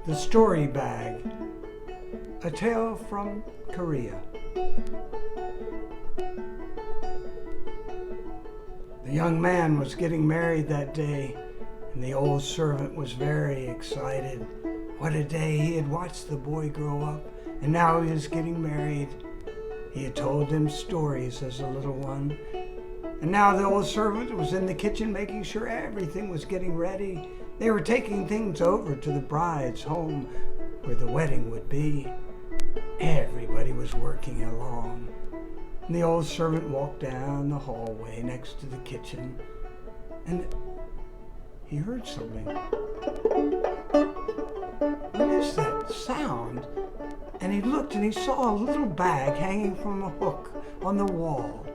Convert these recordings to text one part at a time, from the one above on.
The Story Bag, a tale from Korea. The young man was getting married that day, and the old servant was very excited. What a day! He had watched the boy grow up, and now he was getting married. He had told him stories as a little one, and now the old servant was in the kitchen making sure everything was getting ready. They were taking things over to the bride's home where the wedding would be. Everybody was working along. And the old servant walked down the hallway next to the kitchen, and he heard something. What is that sound? And he looked and he saw a little bag hanging from a hook on the wall.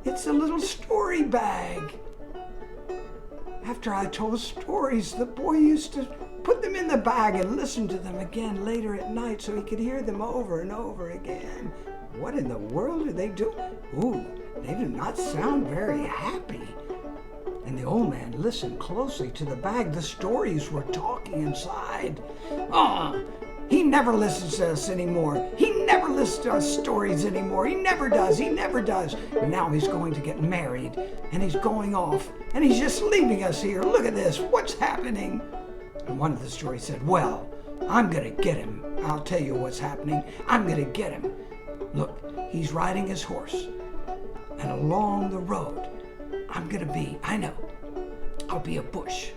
It's a little story bag. After I told stories, the boy used to put them in the bag and listen to them again later at night so he could hear them over and over again. What in the world do they do? Ooh, they do not sound very happy. And the old man listened closely to the bag. The stories were talking inside. He never listens to us anymore. He never listens to us stories anymore. He never does. He never does. And now he's going to get married, and he's going off, and he's just leaving us here. Look at this. What's happening? And one of the stories said, well, I'm going to get him. I'll tell you what's happening. I'm going to get him. Look, he's riding his horse, and along the road, I'll be a bush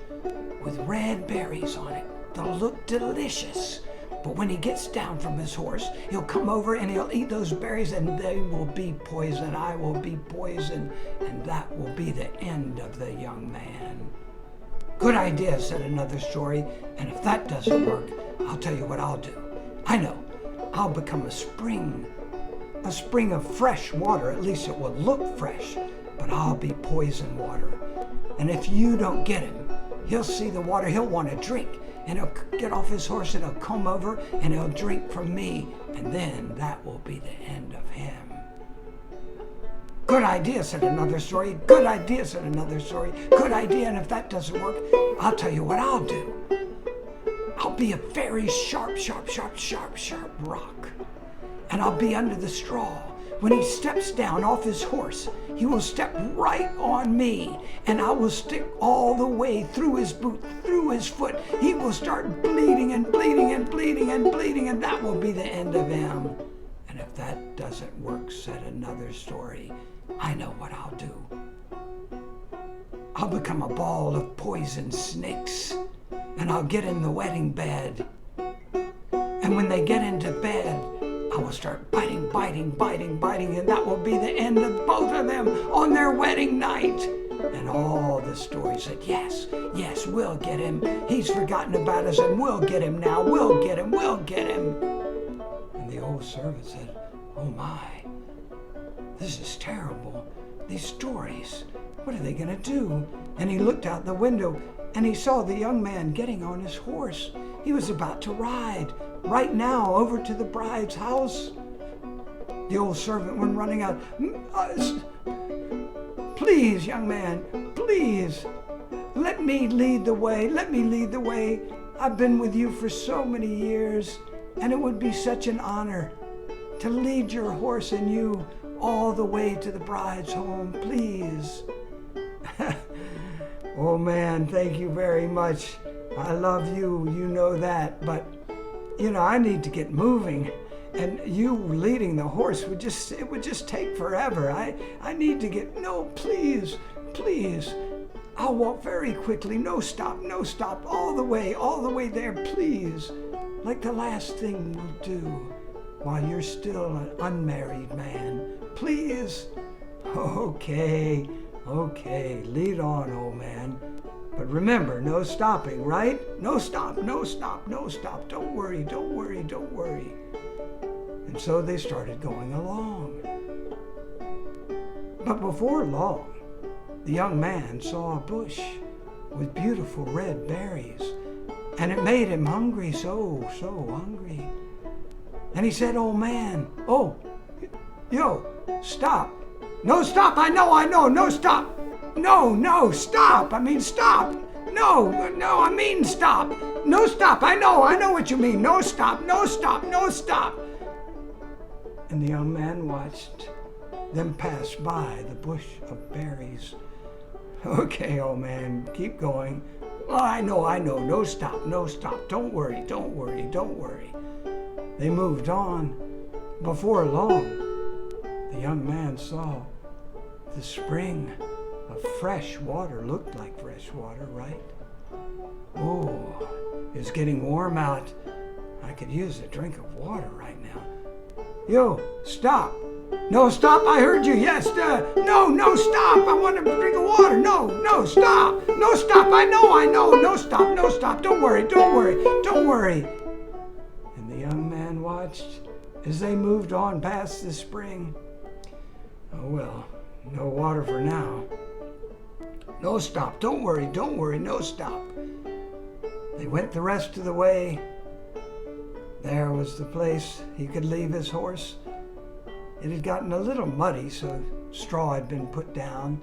with red berries on it. They'll look delicious. But when he gets down from his horse, he'll come over and he'll eat those berries, and they will be poison. I will be poison, and that will be the end of the young man. Good idea, said another story. And if that doesn't work, I'll tell you what I'll do. I know. I'll become a spring of fresh water. At least it will look fresh, but I'll be poison water. And if you don't get him, he'll see the water, he'll want to drink, and he'll get off his horse and he'll come over and he'll drink from me, and then that will be the end of him. Good idea, said another story. Good idea, said another story. Good idea, and if that doesn't work, I'll tell you what I'll do. I'll be a very sharp rock, and I'll be under the straw. When he steps down off his horse, he will step right on me, and I will stick all the way through his boot, through his foot. He will start bleeding and bleeding and bleeding and bleeding, and that will be the end of him. And if that doesn't work, said another story, I know what I'll do. I'll become a ball of poison snakes, and I'll get in the wedding bed. And when they get into bed, I will start biting, and that will be the end of both of them on their wedding night. And all the stories said, yes, we'll get him. He's forgotten about us, and we'll get him now. We'll get him. And the old servant said, oh my, this is terrible. These stories, what are they going to do? And he looked out the window, and he saw the young man getting on his horse. He was about to ride right now over to the bride's house. The old servant went running out. Please, young man, please, let me lead the way. Let me lead the way. I've been with you for so many years, and it would be such an honor to lead your horse and you all the way to the bride's home, please. Oh man, thank you very much. I love you, you know that, but I need to get moving, and you leading the horse would just take forever. I need to get, no, please, I'll walk very quickly, no stop, all the way there, please, like the last thing we'll do while you're still an unmarried man, please. Okay, lead on, old man. But remember, no stopping, right? No stop. Don't worry. And so they started going along. But before long, the young man saw a bush with beautiful red berries, and it made him hungry, so hungry. And he said, oh man, stop. No, stop, I know, no, stop. No, stop. I mean, stop. No, I mean stop. No, stop. I know what you mean. No, stop. No, stop. No, stop. And the young man watched them pass by the bush of berries. Okay, old man, keep going. Oh, I know. No, stop. Don't worry. They moved on. Before long, the young man saw the spring of fresh water. Looked like fresh water, right? Oh, it's getting warm out. I could use a drink of water right now. Yo, stop. No, stop. I heard you. Yes. No, stop. I want a drink of water. No, stop. No, stop. I know. No, stop. Don't worry. And the young man watched as they moved on past the spring. Oh, well, no water for now. No, stop. Don't worry. No, stop. They went the rest of the way. There was the place he could leave his horse. It had gotten a little muddy, so straw had been put down,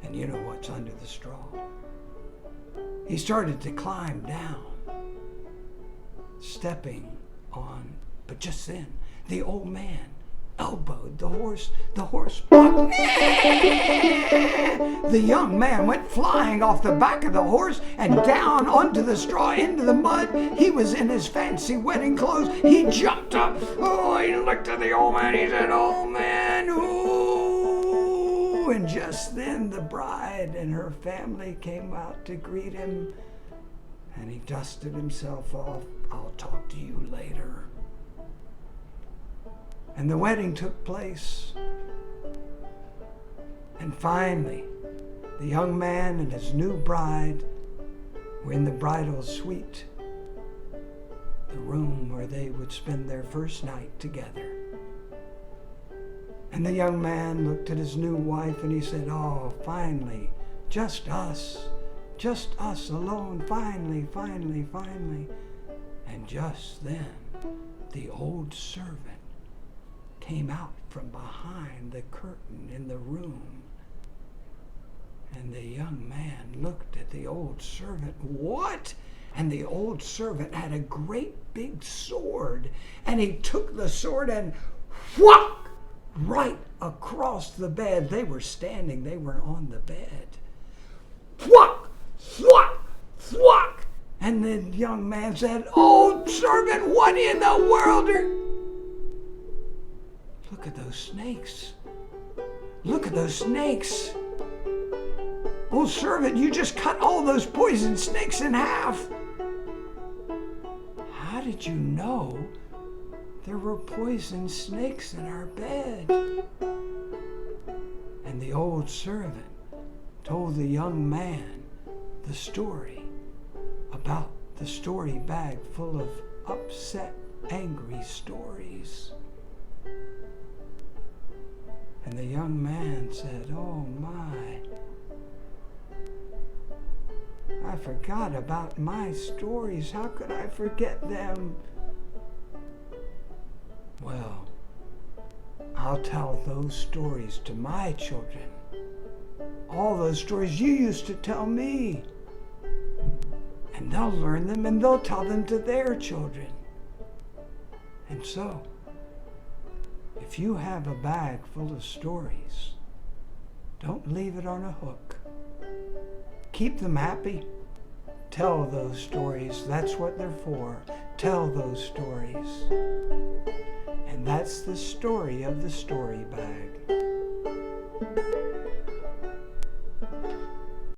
and you know what's under the straw. He started to climb down, stepping on, but just then, the old man elbowed the horse. The horse bucked. The young man went flying off the back of the horse and down onto the straw, into the mud. He was in his fancy wedding clothes. He jumped up. Oh, he looked at the old man. He said, "Old man, ooh." And just then the bride and her family came out to greet him. And he dusted himself off. "I'll talk to you later." And the wedding took place. And finally, the young man and his new bride were in the bridal suite, the room where they would spend their first night together. And the young man looked at his new wife and he said, "Oh, finally, just us alone, finally. And just then, the old servant came out from behind the curtain in the room. And the young man looked at the old servant. What? And the old servant had a great big sword. And he took the sword and whack! Right across the bed. They were standing. They were on the bed. Whack! Thwack! Thwack! And the young man said, "Old servant, what in the world are..." Look at those snakes. Old servant, you just cut all those poison snakes in half. How did you know there were poison snakes in our bed? And the old servant told the young man the story about the story bag full of upset, angry stories. And the young man said, "Oh my, I forgot about my stories. How could I forget them?" Well, I'll tell those stories to my children. All those stories you used to tell me. And they'll learn them and they'll tell them to their children. And so, if you have a bag full of stories, don't leave it on a hook. Keep them happy. Tell those stories. That's what they're for. Tell those stories. And that's the story of the story bag.